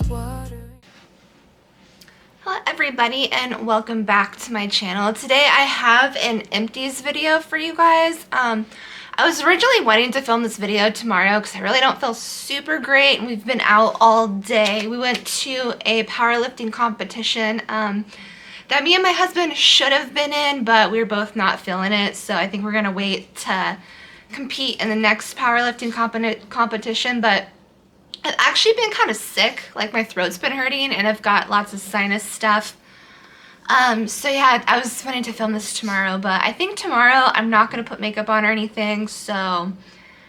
Hello everybody and welcome back to my channel. Today I have an empties video for you guys. I was originally wanting to film this video tomorrow because I really don't feel super great and we've been out all day. We went to a powerlifting competition that me and my husband should have been in, but we were both not feeling it, so I think we're gonna wait to compete in the next powerlifting competition. But I've actually been kind of sick, like my throat's been hurting and I've got lots of sinus stuff. So yeah, I was wanting to film this tomorrow, but I think tomorrow I'm not going to put makeup on or anything, and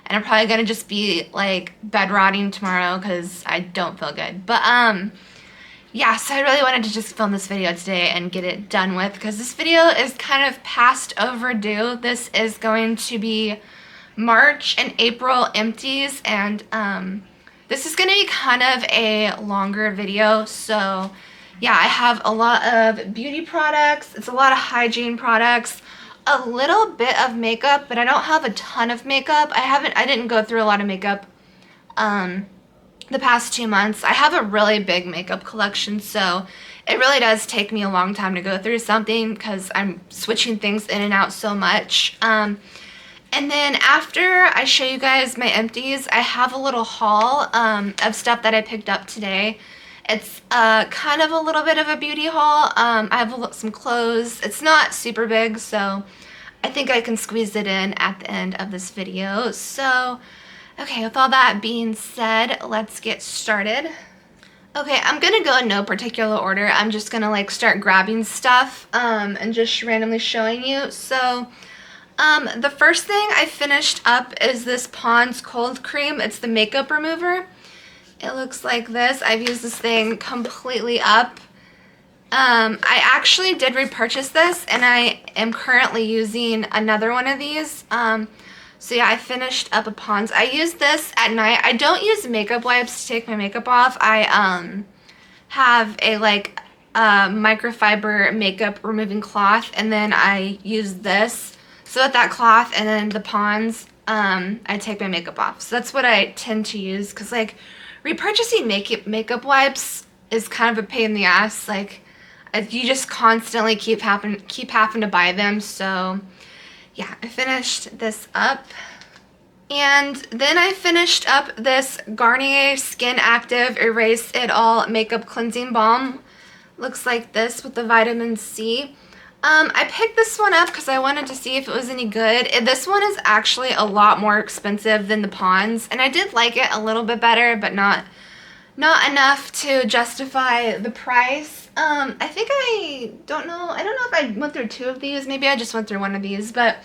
I'm probably going to just be like bed rotting tomorrow because I don't feel good. But yeah, so I really wanted to just film this video today and get it done with because this video is kind of past overdue. This is going to be March and April empties, and this is going to be kind of a longer video. So yeah, I have a lot of beauty products. It's a lot of hygiene products, a little bit of makeup, but I don't have a ton of makeup. I didn't go through a lot of makeup the past 2 months. I have a really big makeup collection, so it really does take me a long time to go through something because I'm switching things in and out so much. And then after I show you guys my empties, I have a little haul of stuff that I picked up today. It's kind of a little bit of a beauty haul. I have some clothes. It's not super big, so I think I can squeeze it in at the end of this video. So, okay, with all that being said, let's get started. Okay, I'm gonna go in no particular order. I'm just gonna like start grabbing stuff and just randomly showing you. So, the first thing I finished up is this Pond's Cold Cream. It's the makeup remover. It looks like this. I've used this thing completely up. I actually did repurchase this and I am currently using another one of these. So yeah, I finished up a Pond's. I use this at night. I don't use makeup wipes to take my makeup off. I have a like microfiber makeup removing cloth, and then I use this. So with that cloth and then the Pond's, I take my makeup off. So that's what I tend to use, because like repurchasing makeup wipes is kind of a pain in the ass. Like you just constantly keep having to buy them. So yeah, I finished this up. And then I finished up this Garnier Skin Active Erase It All Makeup Cleansing Balm. Looks like this with the vitamin C. I picked this one up because I wanted to see if it was any good. This one is actually a lot more expensive than the Pond's, and I did like it a little bit better, but not enough to justify the price. I don't know if I went through two of these. Maybe I just went through one of these, but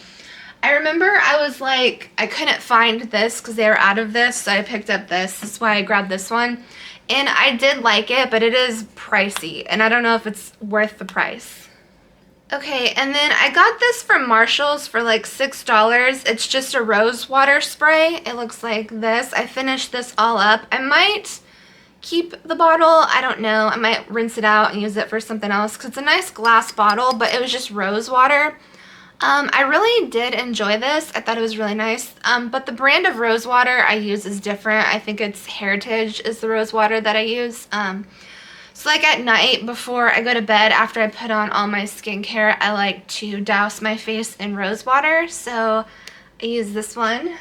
I remember I was like, I couldn't find this because they were out of this, so I picked up this. That's why I grabbed this one, and I did like it, but it is pricey, and I don't know if it's worth the price. Okay, and then I got this from Marshall's for like $6. It's just a rose water spray. It looks like this. I finished this all up. I might keep the bottle. I don't know. I might rinse it out and use it for something else because it's a nice glass bottle, but it was just rose water. I really did enjoy this. I thought it was really nice. But the brand of rose water I use is different. I think it's Heritage is the rose water that I use. So like at night before I go to bed, after I put on all my skincare, I like to douse my face in rose water. So I use this one.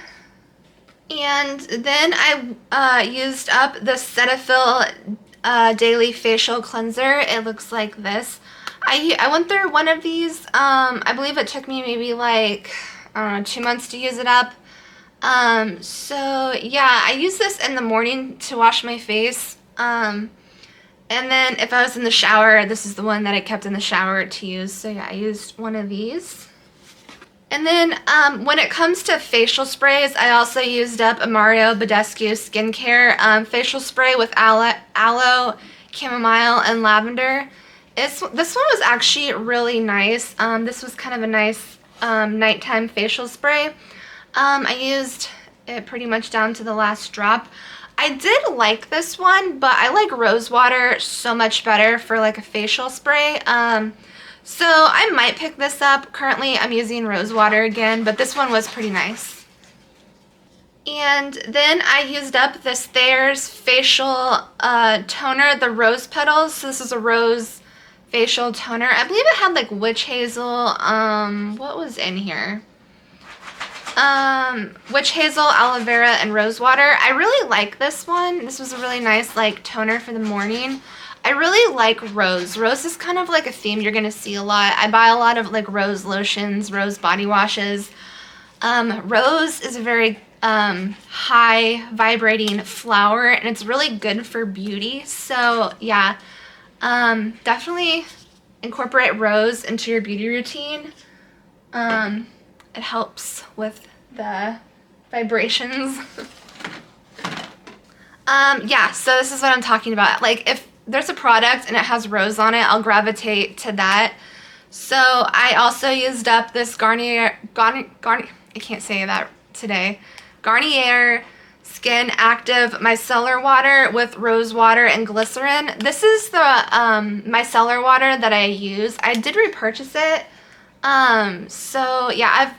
And then I used up the Cetaphil Daily Facial Cleanser. It looks like this. I went through one of these. I believe it took me maybe like, I don't know, 2 months to use it up. So yeah, I use this in the morning to wash my face. And then if I was in the shower, this is the one that I kept in the shower to use. So yeah, I used one of these. And then when it comes to facial sprays, I also used up a Mario Badescu Skincare facial spray with aloe, chamomile, and lavender. This one was actually really nice. This was kind of a nice nighttime facial spray. I used it pretty much down to the last drop. I did like this one, but I like rose water so much better for like a facial spray. So I might pick this up. Currently I'm using rose water again, but this one was pretty nice. And then I used up this Thayer's facial toner, the rose petals. So this is a rose facial toner. I believe it had like witch hazel. What was in here? Witch hazel, aloe vera, and rose water. I really like this one. This was a really nice like toner for the morning. I really like rose. Rose is kind of like a theme you're gonna see a lot. I buy a lot of like rose lotions, rose body washes. Rose is a very high vibrating flower, and it's really good for beauty. So yeah, definitely incorporate rose into your beauty routine. It helps with the vibrations. Yeah, so this is what I'm talking about. Like if there's a product and it has rose on it, I'll gravitate to that. So I also used up this Garnier, I can't say that today. Garnier Skin Active Micellar Water with rose water and glycerin. This is the micellar water that I use. I did repurchase it. So yeah,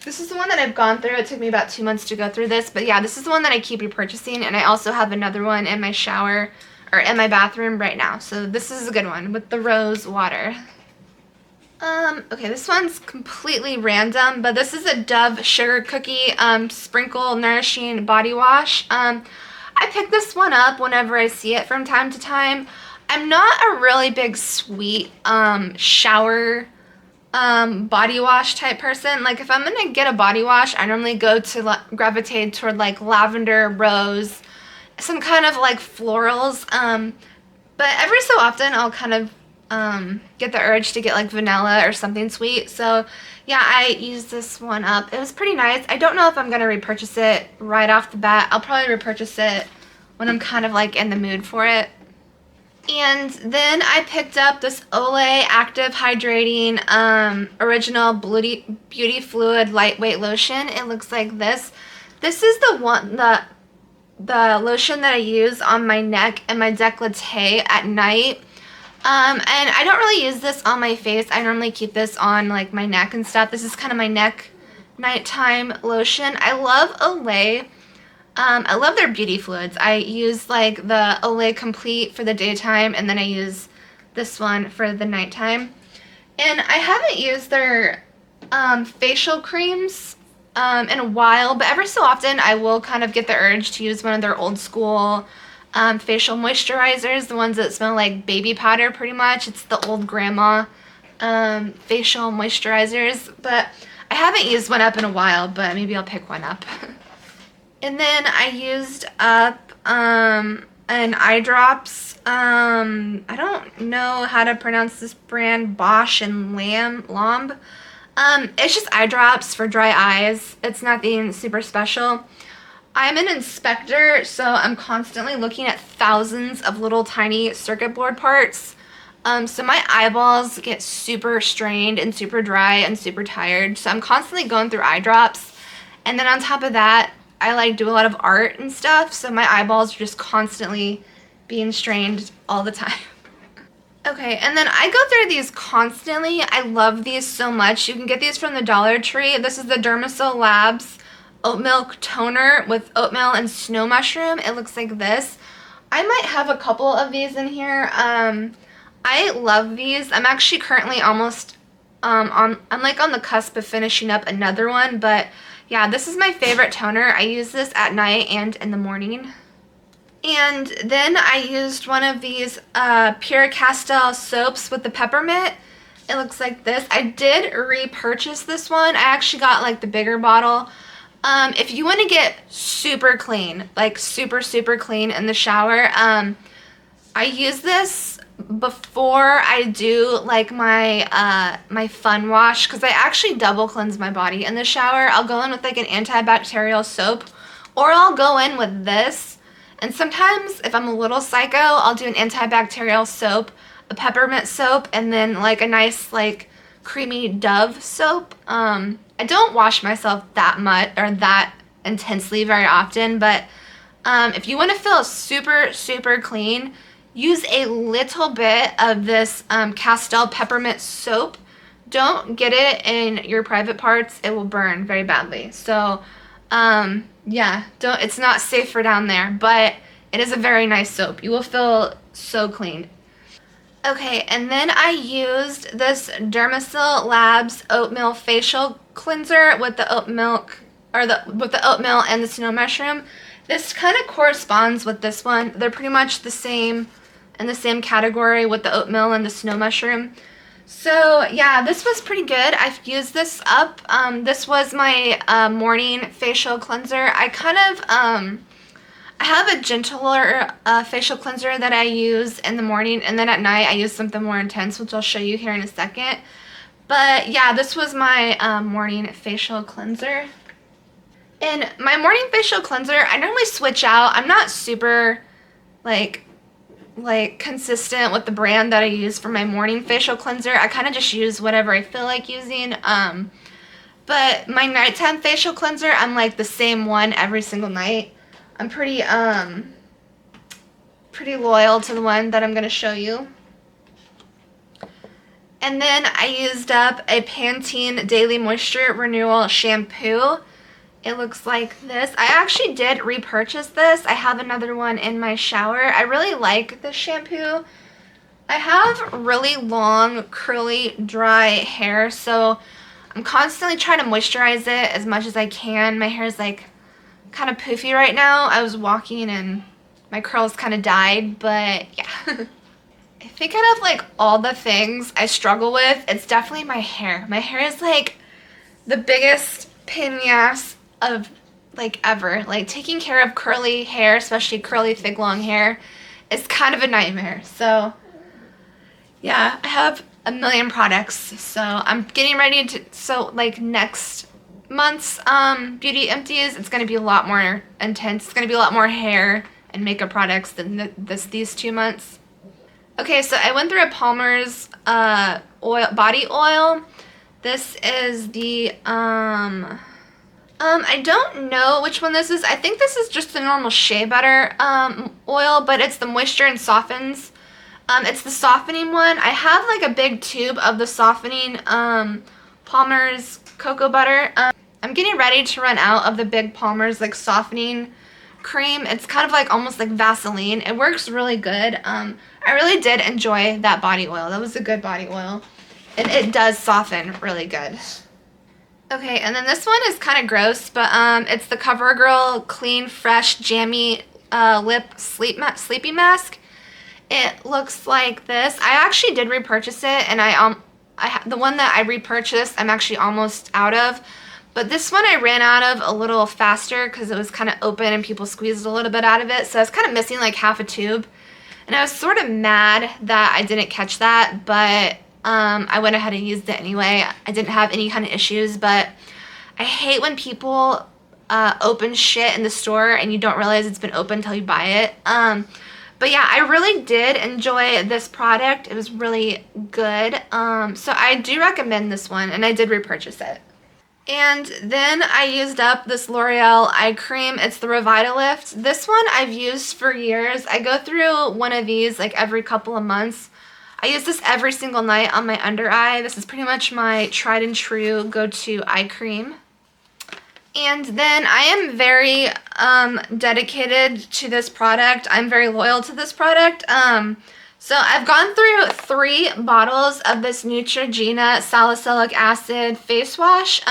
this is the one that I've gone through. It took me about 2 months to go through this, but yeah, this is the one that I keep repurchasing, and I also have another one in my shower, or in my bathroom right now. So this is a good one with the rose water. Okay, this one's completely random, but this is a Dove Sugar Cookie Sprinkle Nourishing Body Wash. I pick this one up whenever I see it from time to time. I'm not a really big sweet shower body wash type person. Like if I'm gonna get a body wash, I normally go to gravitate toward like lavender, rose, some kind of like florals. But every so often I'll kind of get the urge to get like vanilla or something sweet. So yeah, I used this one up. It was pretty nice. I don't know if I'm gonna repurchase it right off the bat. I'll probably repurchase it when I'm kind of like in the mood for it. And then I picked up this Olay Active Hydrating Original Beauty Fluid Lightweight Lotion. It looks like this. This is the one, the lotion that I use on my neck and my décolleté at night. And I don't really use this on my face. I normally keep this on like my neck and stuff. This is kind of my neck nighttime lotion. I love Olay. I love their beauty fluids. I use like the Olay Complete for the daytime, and then I use this one for the nighttime. And I haven't used their facial creams in a while, but every so often I will kind of get the urge to use one of their old school facial moisturizers, the ones that smell like baby powder pretty much. It's the old grandma facial moisturizers, but I haven't used one up in a while, but maybe I'll pick one up. And then I used up an eye drops. I don't know how to pronounce this brand, Bosch and Lamb. It's just eye drops for dry eyes. It's nothing super special. I'm an inspector, so I'm constantly looking at thousands of little tiny circuit board parts. So my eyeballs get super strained and super dry and super tired. So I'm constantly going through eye drops. And then on top of that, I like do a lot of art and stuff, so my eyeballs are just constantly being strained all the time. Okay, and then I go through these constantly. I love these so much. You can get these from the Dollar Tree. This is the Dermasil Labs Oat Milk Toner with oatmeal and snow mushroom. It looks like this. I might have a couple of these in here. I love these. I'm actually currently almost I'm like on the cusp of finishing up another one, but yeah, this is my favorite toner. I use this at night and in the morning. And then I used one of these Pure Castile soaps with the peppermint. It looks like this. I did repurchase this one. I actually got like the bigger bottle. If you want to get super clean, like super clean in the shower, I use this before I do like my my fun wash, because I actually double cleanse my body in the shower. I'll go in with like an antibacterial soap, or I'll go in with this, and sometimes if I'm a little psycho, I'll do an antibacterial soap, a peppermint soap, and then like a nice like creamy Dove soap. I don't wash myself that much or that intensely very often, but if you want to feel super clean, use a little bit of this Castile peppermint soap. Don't get it in your private parts. It will burn very badly. So Yeah, it's not safe for down there, but it is a very nice soap. You will feel so clean. Okay, and then I used this Dermasil Labs oatmeal facial cleanser with the oat milk, or with the oatmeal and the snow mushroom. This kind of corresponds with this one. They're pretty much the same, in the same category with the oatmeal and the snow mushroom. So yeah, this was pretty good. I've used this up. This was my morning facial cleanser. I have a gentler facial cleanser that I use in the morning, and then at night I use something more intense, which I'll show you here in a second. But yeah, this was my morning facial cleanser. And my morning facial cleanser, I normally switch out. I'm not super like consistent with the brand that I use for my morning facial cleanser. I kind of just use whatever I feel like using. But my nighttime facial cleanser, I'm like the same one every single night. I'm pretty loyal to the one that I'm going to show you. And then I used up a Pantene Daily Moisture Renewal Shampoo. It looks like this. I actually did repurchase this. I have another one in my shower. I really like this shampoo. I have really long, curly, dry hair, so I'm constantly trying to moisturize it as much as I can. My hair is like kind of poofy right now. I was walking and my curls kind of died, but yeah. I think out of like all the things I struggle with, it's definitely my hair. My hair is like the biggest pain in the ass of like ever. Like taking care of curly hair, especially curly thick long hair, is kind of a nightmare. So yeah, I have a million products, so I'm getting ready to, so like next month's beauty empties, it's going to be a lot more intense. It's going to be a lot more hair and makeup products than these 2 months. Okay, so I went through a Palmer's body oil. This is the I don't know which one this is. I think this is just the normal shea butter oil, but it's the moisture and softens. It's the softening one. I have like a big tube of the softening Palmer's cocoa butter. I'm getting ready to run out of the big Palmer's like softening cream. It's kind of like almost like Vaseline. It works really good. I really did enjoy that body oil. That was a good body oil. And it does soften really good. Okay, and then this one is kind of gross, but it's the CoverGirl Clean Fresh Jammy Lip Sleepy Mask. It looks like this. I actually did repurchase it, and the one that I repurchased, I'm actually almost out of. But this one I ran out of a little faster because it was kind of open and people squeezed a little bit out of it. So I was kind of missing like half a tube. And I was sort of mad that I didn't catch that, but I went ahead and used it anyway. I didn't have any kind of issues, but I hate when people open shit in the store and you don't realize it's been open until you buy it. But yeah, I really did enjoy this product. It was really good. So I do recommend this one, and I did repurchase it. And then I used up this L'Oreal eye cream. It's the Revitalift. This one I've used for years. I go through one of these like every couple of months. I use this every single night on my under eye. This is pretty much my tried and true go-to eye cream. And then I am very dedicated to this product. I'm very loyal to this product. So I've gone through 3 bottles of this Neutrogena salicylic acid face wash.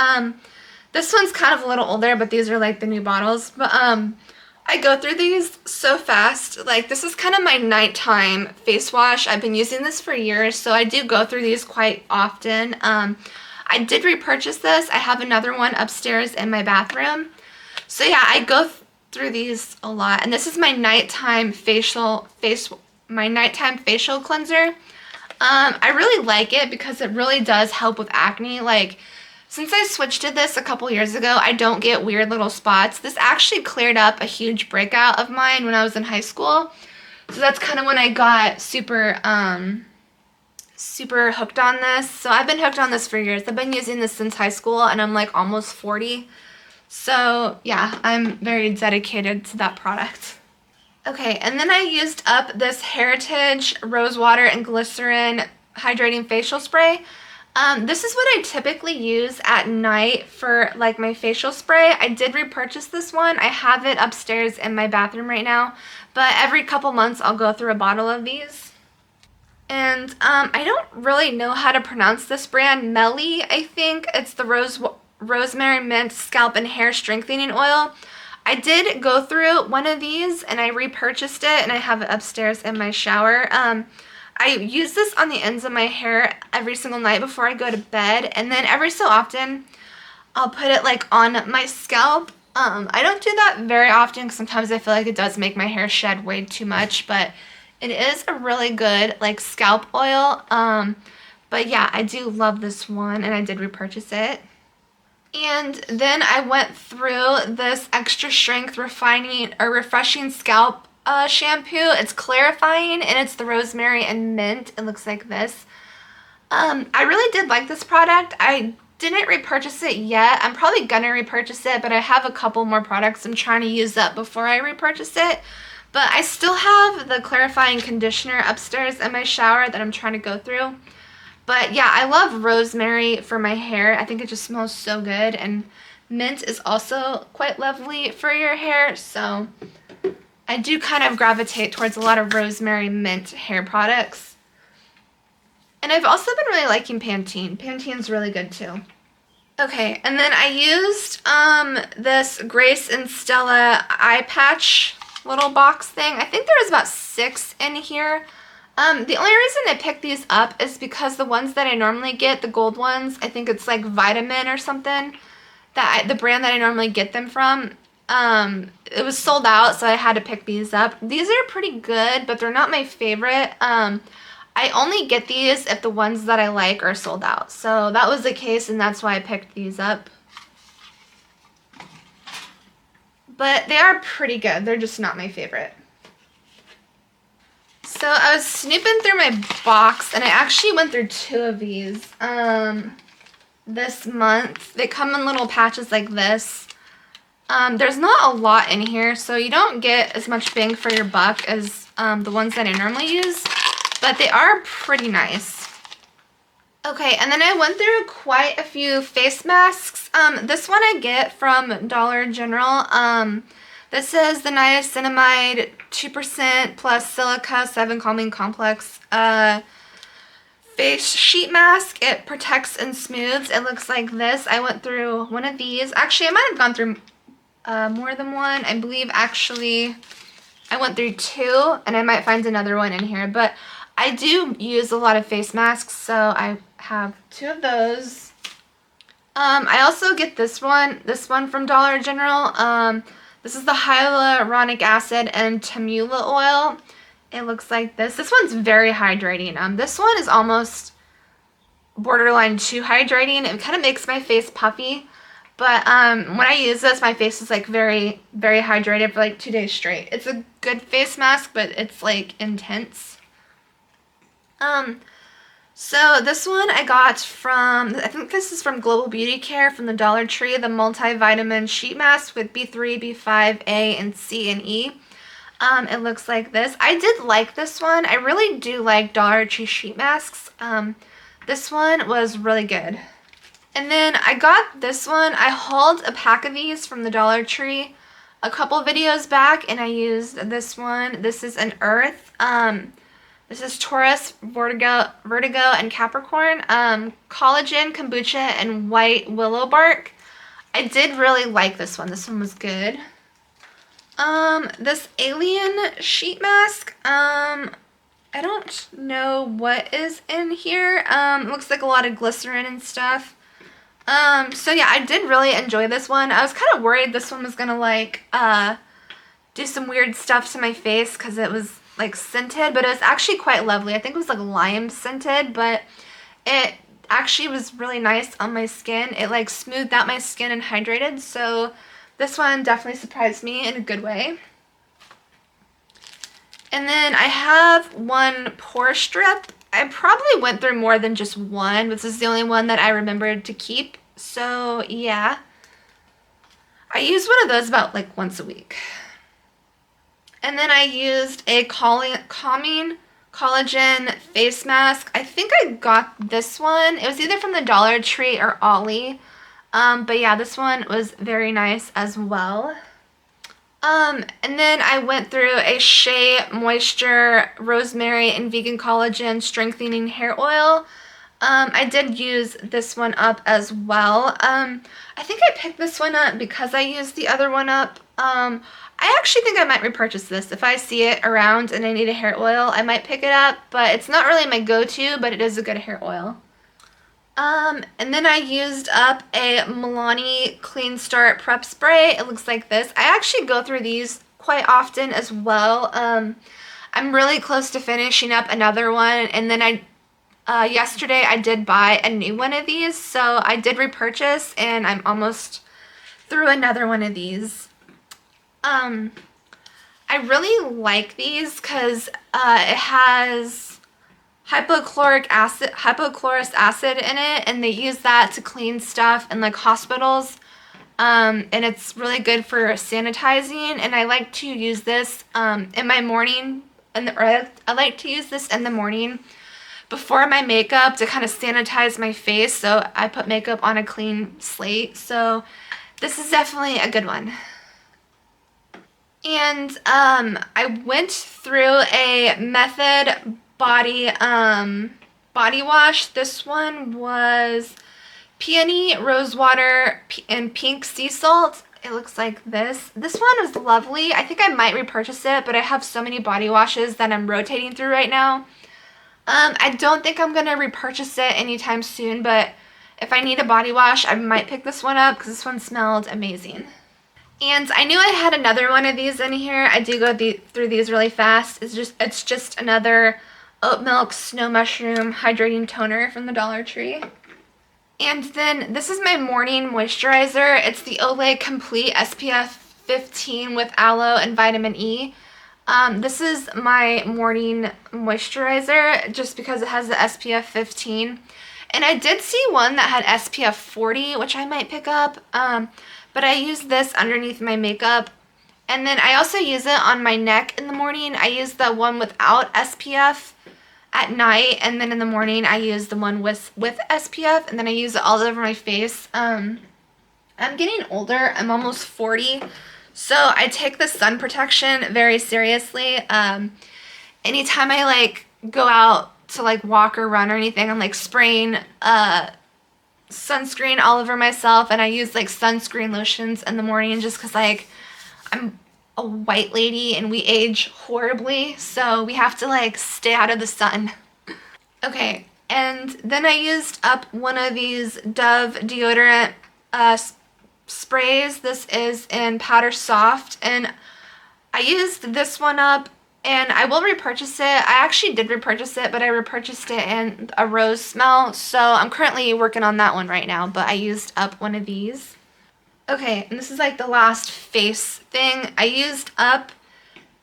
This one's kind of a little older, but these are like the new bottles. But I go through these so fast. Like this is kind of my nighttime face wash. I've been using this for years, so I do go through these quite often. I did repurchase this. I have another one upstairs in my bathroom. So yeah, I go through these a lot. And this is my nighttime facial cleanser. I really like it because it really does help with acne. Like, since I switched to this a couple years ago, I don't get weird little spots. This actually cleared up a huge breakout of mine when I was in high school. So that's kind of when I got super hooked on this. So I've been hooked on this for years. I've been using this since high school, and I'm like almost 40. So yeah, I'm very dedicated to that product. Okay, and then I used up this Heritage Rose Water and Glycerin Hydrating Facial Spray. This is what I typically use at night for like my facial spray. I did repurchase this one. I have it upstairs in my bathroom right now, but every couple months I'll go through a bottle of these. And I don't really know how to pronounce this brand. Melly, I think. It's the Rosemary Mint Scalp and Hair Strengthening Oil. I did go through one of these and I repurchased it, and I have it upstairs in my shower. I use this on the ends of my hair every single night before I go to bed, and then every so often I'll put it like on my scalp. I don't do that very often because sometimes I feel like it does make my hair shed way too much, but it is a really good like scalp oil. But yeah, I do love this one, and I did repurchase it. And then I went through this extra strength refreshing scalp shampoo. It's clarifying, and it's the rosemary and mint. It looks like this. I really did like this product. I didn't repurchase it yet. I'm probably gonna repurchase it, but I have a couple more products I'm trying to use up before I repurchase it. But I still have the clarifying conditioner upstairs in my shower that I'm trying to go through. But yeah, I love rosemary for my hair. I think it just smells so good, and mint is also quite lovely for your hair, so I do kind of gravitate towards a lot of rosemary mint hair products. And I've also been really liking Pantene. Pantene's really good too. Okay, and then I used this Grace and Stella eye patch little box thing. I think there was about 6 in here. The only reason I picked these up is because the ones that I normally get, the gold ones, I think it's like Vitamin or something, the brand that I normally get them from, it was sold out, so I had to pick these up. These are pretty good, but they're not my favorite. I only get these if the ones that I like are sold out. So that was the case, and that's why I picked these up. But they are pretty good. They're just not my favorite. So I was snooping through my box, and I actually went through 2 of these this month. They come in little patches like this. There's not a lot in here, so you don't get as much bang for your buck as the ones that I normally use, but they are pretty nice. Okay, and then I went through quite a few face masks. This one I get from Dollar General. This is the niacinamide 2% plus silica 7 calming complex face sheet mask. It protects and smooths. It looks like this. I went through one of these. Actually, I might have gone through more than one. I believe actually I went through 2, and I might find another one in here. But I do use a lot of face masks, so I have 2 of those. I also get this one from Dollar General. This is the hyaluronic acid and tamula oil. It looks like this. This one's very hydrating. This one is almost borderline too hydrating. It kind of makes my face puffy. But when I use this, my face is like very, very hydrated for like 2 days straight. It's a good face mask, but it's like intense. So this one I got from, I think this is from Global Beauty Care from the Dollar Tree, the multivitamin sheet mask with B3, B5, A, and C and E. It looks like this. I did like this one. I really do like Dollar Tree sheet masks. This one was really good. And then I got this one. I hauled a pack of these from the Dollar Tree a couple videos back, and I used this one. This is an Earth. This is Taurus, Vertigo, and Capricorn. Collagen, kombucha, and white willow bark. I did really like this one. This one was good. This alien sheet mask. I don't know what is in here. It looks like a lot of glycerin and stuff. So yeah, I did really enjoy this one. I was kind of worried this one was gonna like, do some weird stuff to my face because it was like scented, but it was actually quite lovely. I think it was like lime scented, but it actually was really nice on my skin. It like smoothed out my skin and hydrated, so this one definitely surprised me in a good way. And then I have one pore strip. I probably went through more than just one, but this is the only one that I remembered to keep, so yeah. I use one of those about like once a week. And then I used a calming collagen face mask. I think I got this one. It was either from the Dollar Tree or Ollie. But yeah, this one was very nice as well. And then I went through a Shea Moisture Rosemary and Vegan Collagen Strengthening Hair Oil. I did use this one up as well. I think I picked this one up because I used the other one up. I actually think I might repurchase this. If I see it around and I need a hair oil, I might pick it up, but it's not really my go-to, but it is a good hair oil. And then I used up a Milani Clean Start Prep Spray. It looks like this. I actually go through these quite often as well. I'm really close to finishing up another one, and then yesterday I did buy a new one of these, so I did repurchase, and I'm almost through another one of these. I really like these because it has hypochlorous acid in it, and they use that to clean stuff in like hospitals. And it's really good for sanitizing, and I like to use this in my morning, I like to use this in the morning before my makeup to kind of sanitize my face, so I put makeup on a clean slate. So this is definitely a good one. And I went through a Method body wash. This one was peony, rose water, and pink sea salt. It looks like this. This one was lovely. I think I might repurchase it, but I have so many body washes that I'm rotating through right now. I don't think I'm gonna repurchase it anytime soon, but if I need a body wash, I might pick this one up because this one smelled amazing. And I knew I had another one of these in here. I do go through these really fast. It's just another oat milk snow mushroom hydrating toner from the Dollar Tree. And then this is my morning moisturizer. It's the Olay Complete SPF 15 with aloe and vitamin E. This is my morning moisturizer just because it has the SPF 15. And I did see one that had SPF 40, which I might pick up. But I use this underneath my makeup. And then I also use it on my neck in the morning. I use the one without SPF at night, and then in the morning I use the one with SPF, and then I use it all over my face. I'm getting older. I'm almost 40. So I take the sun protection very seriously. Anytime I like go out to like walk or run or anything, I'm like spraying sunscreen all over myself, and I use like sunscreen lotions in the morning just because like I'm a white lady and we age horribly, so we have to like stay out of the sun. Okay, and then I used up one of these Dove deodorant sprays. This is in powder soft, and I used this one up, and I will repurchase it. I actually did repurchase it, but I repurchased it in a rose smell, so I'm currently working on that one right now, but I used up one of these. Okay, and this is like the last face thing. I used up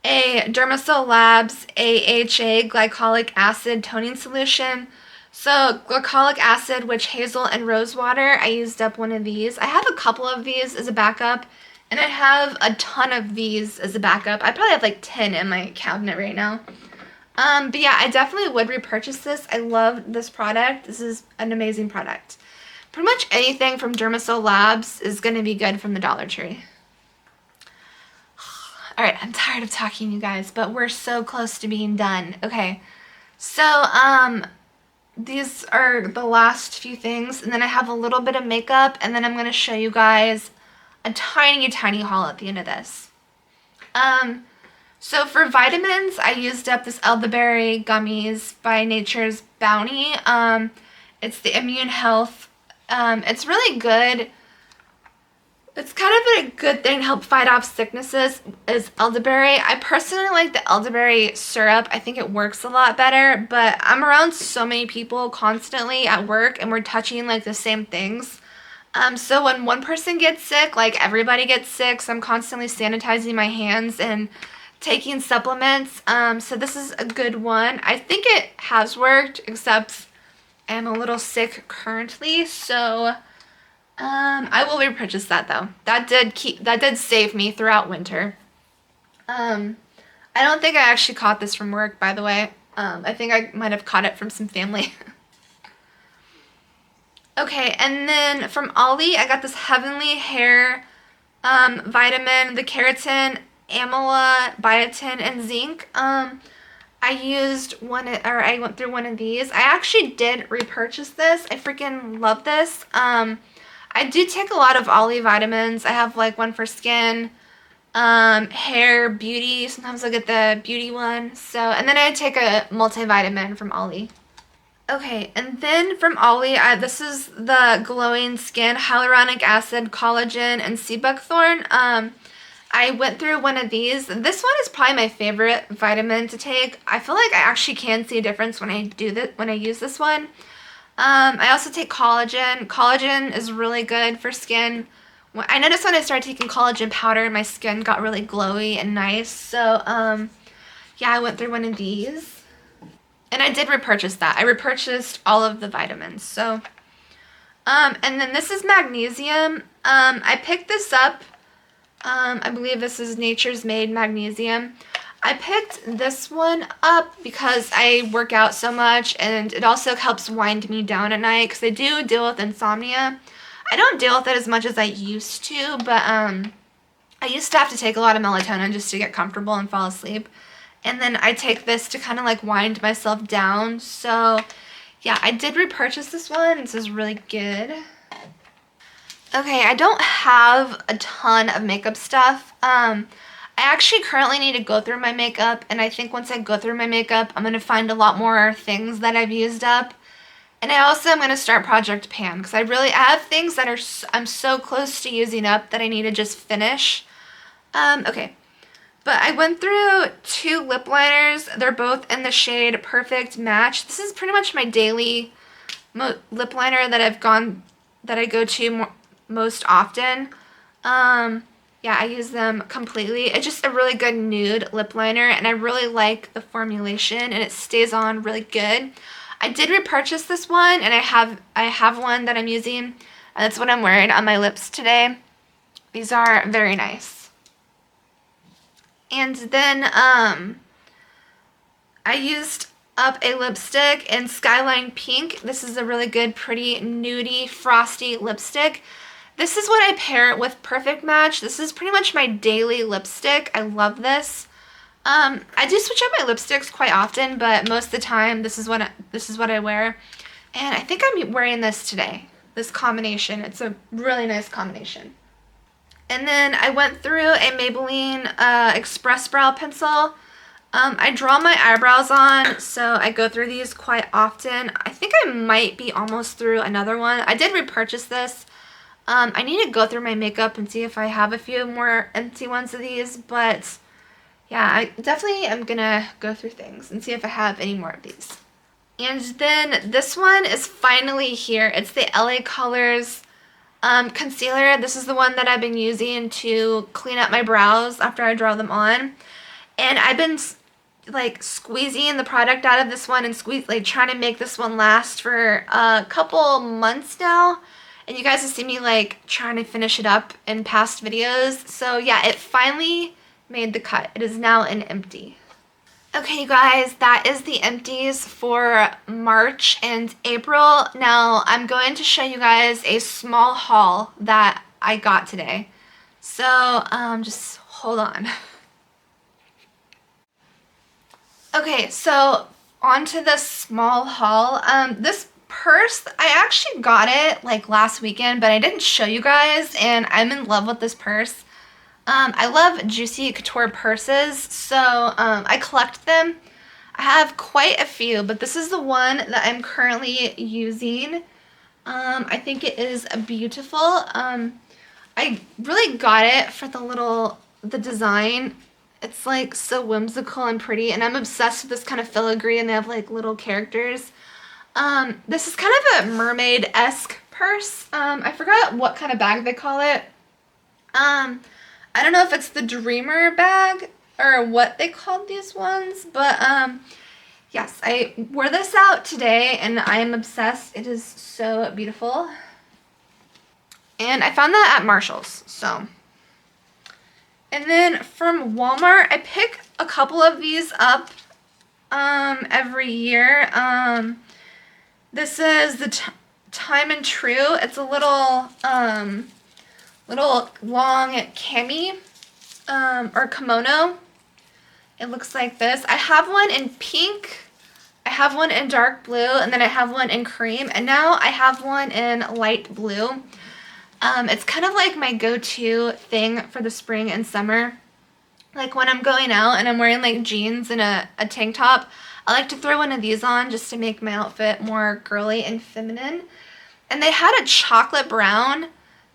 a Dermasol Labs AHA glycolic acid toning solution. So glycolic acid, witch hazel, and rose water. I used up one of these. I have a couple of these as a backup, and I have a ton of these as a backup. I probably have like 10 in my cabinet right now. But yeah, I definitely would repurchase this. I love this product. This is an amazing product. Pretty much anything from Dermasol Labs is going to be good from the Dollar Tree. Alright, I'm tired of talking, you guys, but we're so close to being done. Okay, so these are the last few things, and then I have a little bit of makeup, and then I'm going to show you guys a tiny, tiny haul at the end of this. So for vitamins, I used up this elderberry gummies by Nature's Bounty. It's the Immune Health. It's really good. It's kind of a good thing to help fight off sicknesses is elderberry. I personally like the elderberry syrup. I think it works a lot better, but I'm around so many people constantly at work, and we're touching like the same things. So when one person gets sick, like everybody gets sick, so I'm constantly sanitizing my hands and taking supplements. So this is a good one. I think it has worked, except I'm a little sick currently, so I will repurchase that though. That did save me throughout winter. I don't think I actually caught this from work, by the way. I think I might have caught it from some family. Okay, and then from Ollie, I got this Heavenly Hair vitamin, the keratin, amla, biotin, and zinc. I used one, or I went through one of these. I actually did repurchase this. I freaking love this. I do take a lot of Ollie vitamins. I have like one for skin, hair, beauty. Sometimes I'll get the beauty one. So, and then I take a multivitamin from Ollie. Okay, and then from Ollie, this is the Glowing Skin Hyaluronic Acid, Collagen, and Sea Buckthorn. I went through one of these. This one is probably my favorite vitamin to take. I feel like I actually can see a difference when I do that, when I use this one. I also take collagen. Collagen is really good for skin. I noticed when I started taking collagen powder, my skin got really glowy and nice. So, yeah, I went through one of these. And I did repurchase that. I repurchased all of the vitamins. So, and then this is magnesium. I picked this up. I believe this is Nature's Made Magnesium. I picked this one up because I work out so much, and it also helps wind me down at night because I do deal with insomnia. I don't deal with it as much as I used to, but I used to have to take a lot of melatonin just to get comfortable and fall asleep. And then I take this to kind of like wind myself down. So yeah, I did repurchase this one. This is really good. Okay, I don't have a ton of makeup stuff. I actually currently need to go through my makeup, and I think once I go through my makeup, I'm going to find a lot more things that I've used up. And I also am going to start Project Pan because I have things that I'm so close to using up that I need to just finish. Okay. But I went through 2 lip liners. They're both in the shade Perfect Match. This is pretty much my daily lip liner that I go to most often. Yeah, I use them completely. It's just a really good nude lip liner, and I really like the formulation, and it stays on really good. I did repurchase this one, and I have one that I'm using, and that's what I'm wearing on my lips today. These are very nice. And then I used up a lipstick in Skyline Pink. This is a really good, pretty, nudie, frosty lipstick. This is what I pair it with Perfect Match. This is pretty much my daily lipstick. I love this. I do switch up my lipsticks quite often, but most of the time this is what I wear. And I think I'm wearing this today. This combination. It's a really nice combination. And then I went through a Maybelline Express Brow Pencil. I draw my eyebrows on, so I go through these quite often. I think I might be almost through another one. I did repurchase this. I need to go through my makeup and see if I have a few more empty ones of these, but yeah, I definitely am gonna go through things and see if I have any more of these. And then this one is finally here. It's the LA Colors concealer. This is the one that I've been using to clean up my brows after I draw them on. And I've been like squeezing the product out of this one and trying to make this one last for a couple months now. And you guys have seen me like trying to finish it up in past videos. So yeah, it finally made the cut. It is now an empty. Okay, you guys, that is the empties for March and April. Now, I'm going to show you guys a small haul that I got today. So, just hold on. Okay, so onto the small haul. This purse, I actually got it like last weekend, but I didn't show you guys, and I'm in love with this purse. I love Juicy Couture purses, so I collect them. I have quite a few, but this is the one that I'm currently using. I think it is beautiful. I really got it for the design. It's like so whimsical and pretty, and I'm obsessed with this kind of filigree, and they have like little characters. This is kind of a mermaid-esque purse. I forgot what kind of bag they call it. I don't know if it's the Dreamer bag or what they called these ones, but yes, I wore this out today and I am obsessed. It is so beautiful. And I found that at Marshall's, so. And then from Walmart, I picked a couple of these up. every year. This is the Time and True. It's a little long cami or kimono. It looks like this. I have one in pink, I have one in dark blue, and then I have one in cream, and now I have one in light blue. It's kind of like my go-to thing for the spring and summer. Like when I'm going out and I'm wearing like jeans and a tank top, I like to throw one of these on just to make my outfit more girly and feminine. And they had a chocolate brown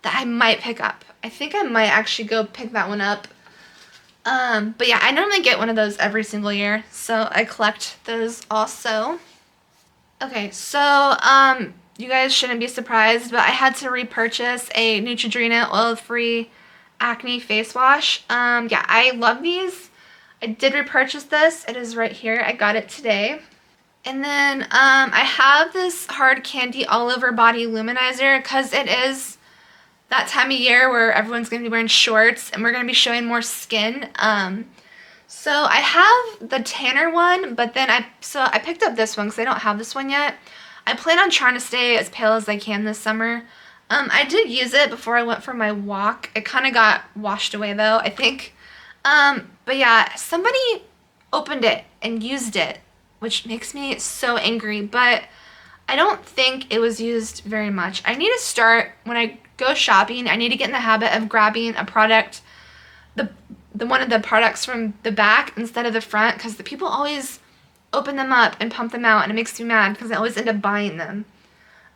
that I might pick up. I think I might actually go pick that one up. But yeah, I normally get one of those every single year, so I collect those also. Okay, so you guys shouldn't be surprised, but I had to repurchase a Neutrogena oil-free acne face wash. Yeah, I love these. I did repurchase this. It is right here. I got it today. And then I have this hard candy all over body luminizer because it is that time of year where everyone's going to be wearing shorts and we're going to be showing more skin. So I have the tanner one, but then I picked up this one because I don't have this one yet. I plan on trying to stay as pale as I can this summer. I did use it before I went for my walk. It kind of got washed away though, I think. But yeah, somebody opened it and used it, which makes me so angry, but I don't think it was used very much. I need to start, when I go shopping, I need to get in the habit of grabbing a product, the one of the products from the back instead of the front, because the people always open them up and pump them out, and it makes me mad because I always end up buying them.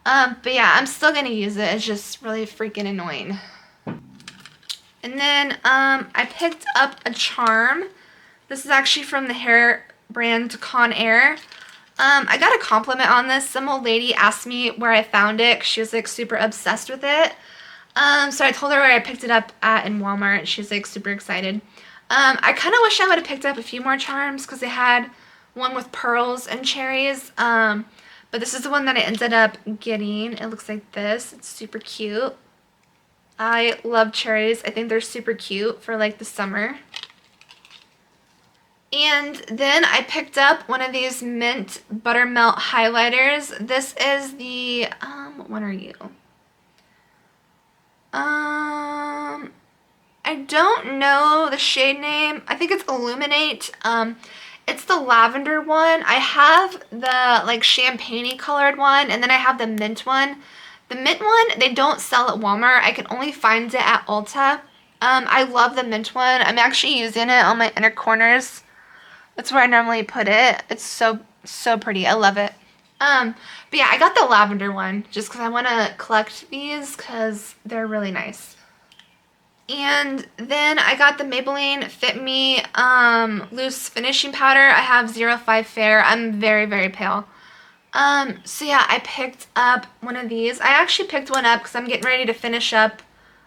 But yeah, I'm still gonna use it. It's just really freaking annoying. And then I picked up a charm. This is actually from the hair brand Conair. I got a compliment on this. Some old lady asked me where I found it 'cause she was like super obsessed with it. So I told her where I picked it up at in Walmart, and she's like super excited. I kind of wish I would have picked up a few more charms because they had one with pearls and cherries. But this is the one that I ended up getting. It looks like this. It's super cute. I love cherries. I think they're super cute for like the summer. And then I picked up one of these mint buttermelt highlighters. This is the, what one are you? I don't know the shade name. I think it's Illuminate. It's the lavender one. I have the like champagne-y colored one, and then I have the mint one. The mint one, they don't sell at Walmart. I can only find it at Ulta. I love the mint one. I'm actually using it on my inner corners. That's where I normally put it. It's so pretty. I love it. But yeah, I got the lavender one just because I want to collect these because they're really nice. And then I got the Maybelline Fit Me loose finishing powder. I have 05 Fair. I'm very, very pale. So yeah, I picked up one of these. I actually picked one up because I'm getting ready to finish up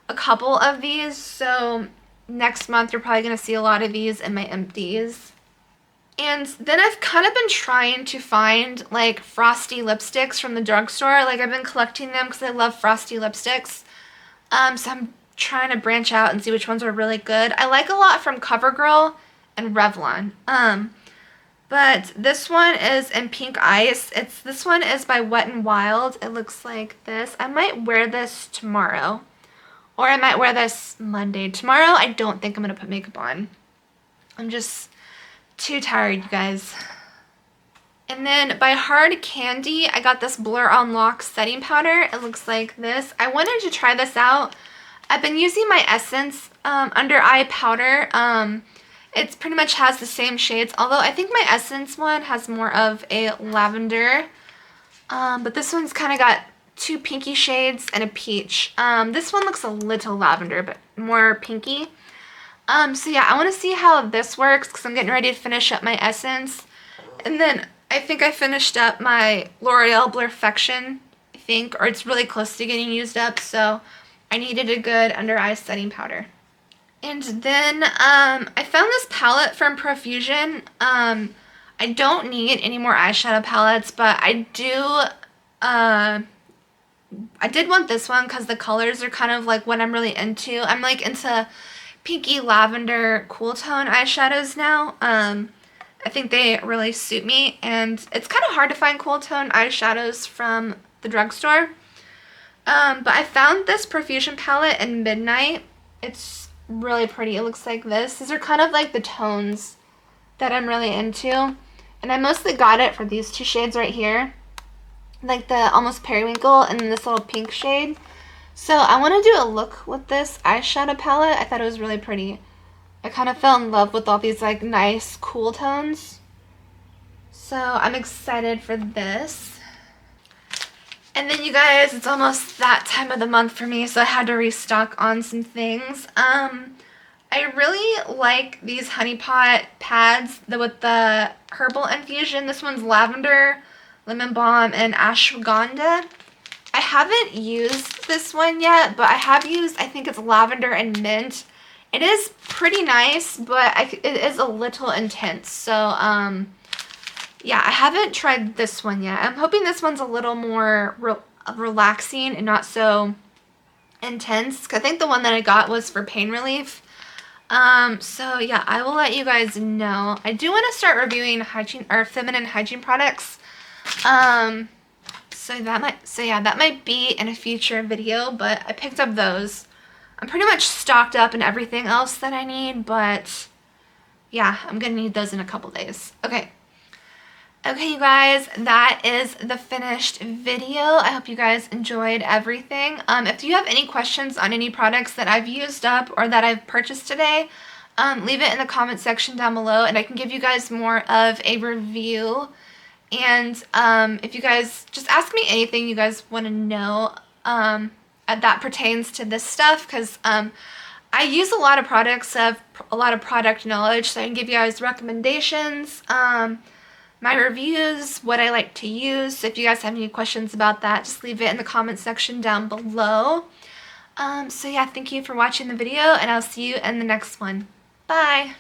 a couple of these. So next month you're probably going to see a lot of these in my empties. And then I've kind of been trying to find like frosty lipsticks from the drugstore. Like I've been collecting them because I love frosty lipsticks. So I'm trying to branch out and see which ones are really good. I like a lot from CoverGirl and Revlon. But this one is in Pink Ice. This one is by Wet n Wild. It looks like this. I might wear this tomorrow. Or I might wear this Monday. Tomorrow, I don't think I'm going to put makeup on. I'm just too tired, you guys. And then by Hard Candy, I got this Blur On Lock setting powder. It looks like this. I wanted to try this out. I've been using my Essence under eye powder. It pretty much has the same shades, although I think my Essence one has more of a lavender. But this one's kind of got two pinky shades and a peach. This one looks a little lavender, but more pinky. So yeah, I want to see how this works because I'm getting ready to finish up my Essence. And then I think I finished up my L'Oreal Blurfection, I think, or it's really close to getting used up, so I needed a good under eye setting powder. And then I found this palette from Profusion. I don't need any more eyeshadow palettes, but I did want this one because the colors are kind of like what I'm really into. I'm like into pinky lavender cool tone eyeshadows now. I think they really suit me, and it's kind of hard to find cool tone eyeshadows from the drugstore. But I found this Profusion palette in Midnight. It's really pretty. It looks like this. These are kind of like the tones that I'm really into. And I mostly got it for these two shades right here. Like the almost periwinkle and then this little pink shade. So I want to do a look with this eyeshadow palette. I thought it was really pretty. I kind of fell in love with all these like nice cool tones. So I'm excited for this. And then you guys, it's almost that time of the month for me, so I had to restock on some things. I really like these Honey Pot pads with the herbal infusion. This one's lavender, lemon balm, and ashwagandha. I haven't used this one yet, but I have used, I think it's lavender and mint. It is pretty nice, but it is a little intense. So, yeah, I haven't tried this one yet. I'm hoping this one's a little more relaxing and not so intense. 'Cause I think the one that I got was for pain relief. So yeah, I will let you guys know. I do want to start reviewing hygiene or feminine hygiene products. So yeah, that might be in a future video, but I picked up those. I'm pretty much stocked up in everything else that I need, but yeah, I'm gonna need those in a couple days. Okay, you guys, that is the finished video. I hope you guys enjoyed everything. If you have any questions on any products that I've used up or that I've purchased today, leave it in the comment section down below and I can give you guys more of a review. And if you guys just ask me anything you guys want to know that pertains to this stuff, because I use a lot of products, have a lot of product knowledge, so I can give you guys recommendations, my reviews, what I like to use. So if you guys have any questions about that, just leave it in the comment section down below. So yeah, thank you for watching the video, and I'll see you in the next one. Bye!